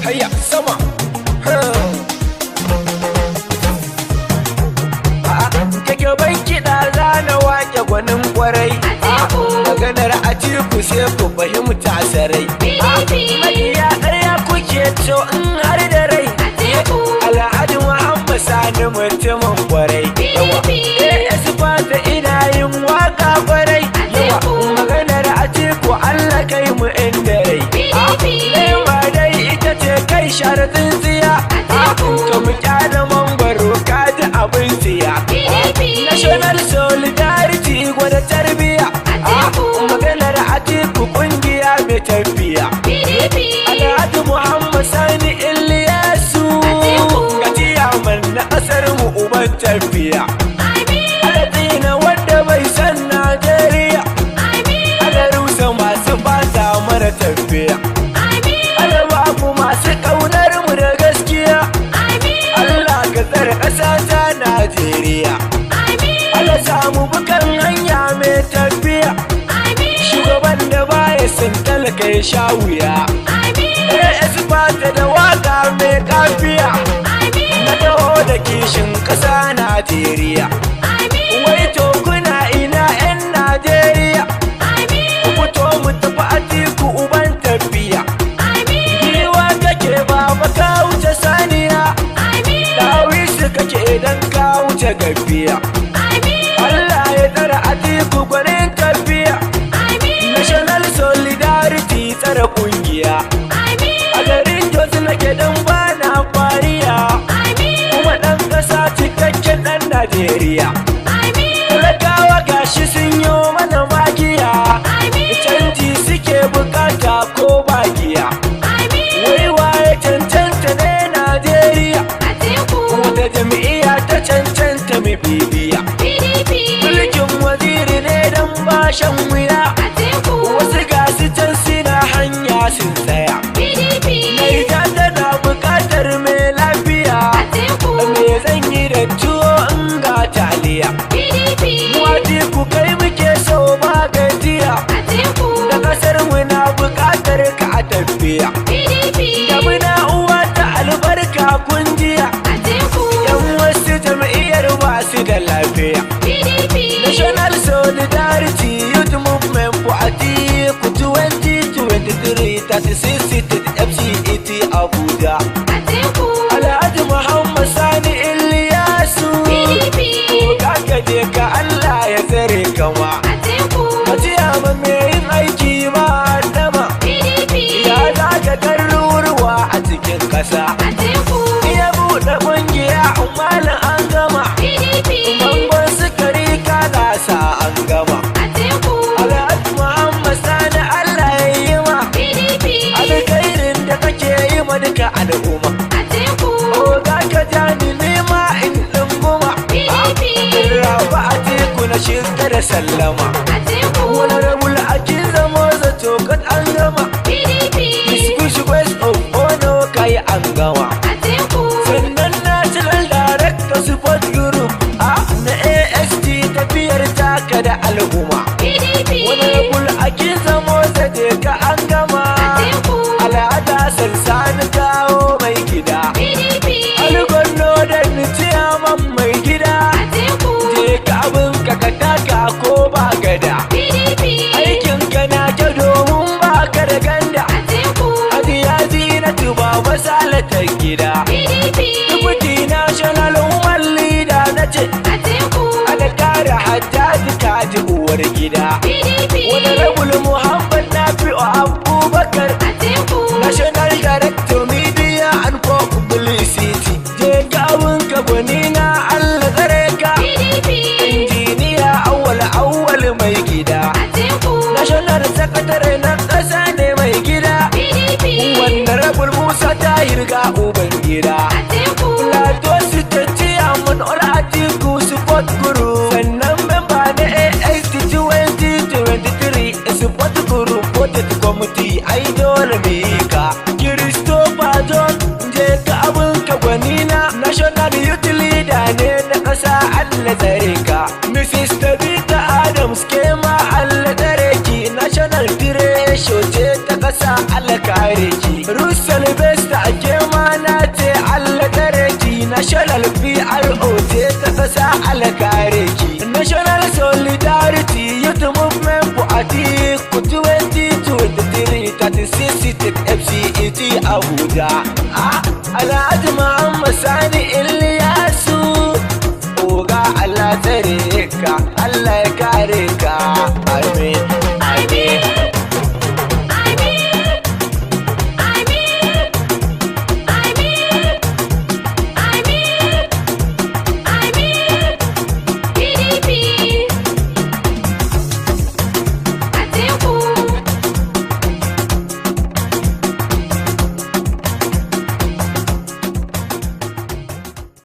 hayya sama kake ban kiɗa zana wake gwanin kwarai maganar Atiku sai ku fahimta sarai makiya ɗaya kuke to in har da rai Alhaji Muhammad Sani mutumin kwarai AS fata ina yin waka kwarai maganar Atiku Allah kai mu inda rai lema dai ita ce kai sharadin tsiya to mu kyale mangwaro kaji abin tsiya National Solidarity gwada tarbiya maganar Atiku kungiya mai tafiya Alhaji Muhammad Sani Iliyasu gajiyaman na ƙasar mu uban tafiya Alatina wanda bai san Najeriya Ala rusa masu bata mara tafiya Ala babu masu ƙaunar mu da gaskiya Allah ka tsare ƙasa ta Najeriya Allah samu bukan hanya mai tafiya shugaban da baya sun talaka ya sha wuya AS fata da waka mai kafiya na taho da kishin ƙasa Najeriya wai to kuna ina 'yan Najeriya ku fito mu tafi Atiku uban tafiya giwa kake baba ka wuce saniya dawisu kake idan ka wuce gafiya Allah ya tsara Atiku gwanin tafiya National Solidarity tsara kungiya a garin Jos nake dan bana fariya kuma dan ƙasa cikakken dan Najeriya talakawa gashi sun yi mana magiya canji suke bukata ko bagiya wai waye cancanta ne Najeriya wata jami'a ta cancanta mai bibiya mulkin waziri ne dan bashan wuya wasu gasu can suna hanya sun tsaya Naija tana bukatar mai lafiya me zan yi da tuwo in ga taliya mu Atiku kai muke so ba gajiya da kasar mu na bukatar ka a tafiya da muna uwa ta albarka kunjiya yan wasu jam'iyyar ba su da lafiya National Solidarity Youth Movement for Atiku 2023 36 seated FCET Abuja Alhaji Muhammad Sani Iliyasu kaka je ka Allah ya tsare kama Ajiya ma me yin aiki ba dama ya zaga garuruwa a cikin ƙasa iya buɗe ƙungiya malam an gama bangon sukari kana sa an gama Alhaji Muhammad Sani Allah ya yi ma alkhairin da kake yi ma duka al'umma za ka ja ni nema in ɗunguma raba Atiku na shirka da sallama wani rabul ake zama zato kad an gama discussion west of ono kai an gama sannan National Director Support Group na AST tafiyar taka da al'umma wani rabul ake zama zato ka an gama al'ada sansani kawo mai gida algonno da ciyaman mai gida je ka abin ka taka ko ba gada aikin ka na ta domin ba ka da ganda hadiya zinatu ba masalatar gida dubuti national woman leader na ce ana kare hajjaji kaji uwar gida wani rabul Muhammad Nafi'u Abubakar National Director Media and Publicity je kawun ka gwani na Allah tsare ka injiniya awwal mai gida National Secretary na ƙasa ne mai gida wannan rabul Musa Tahir ga uban gida Plateau State Chairman All Atiku Support Group sannan member na AST 2023 Support Group Voted Committee ai dole ne ka Christopher John je ka abin ka gwanina National Youth Leader ne na ƙasa Allah tsare ka Mrs. Tabitha Adams ke ma Allah tsare ki National Treasure ce ta ƙasa Allah kare ki Russell Best ake alkare ki. National Solidarity Youth Movement for Atiku 2023 36 FCET Abuja. Alhaji Muhammad Sani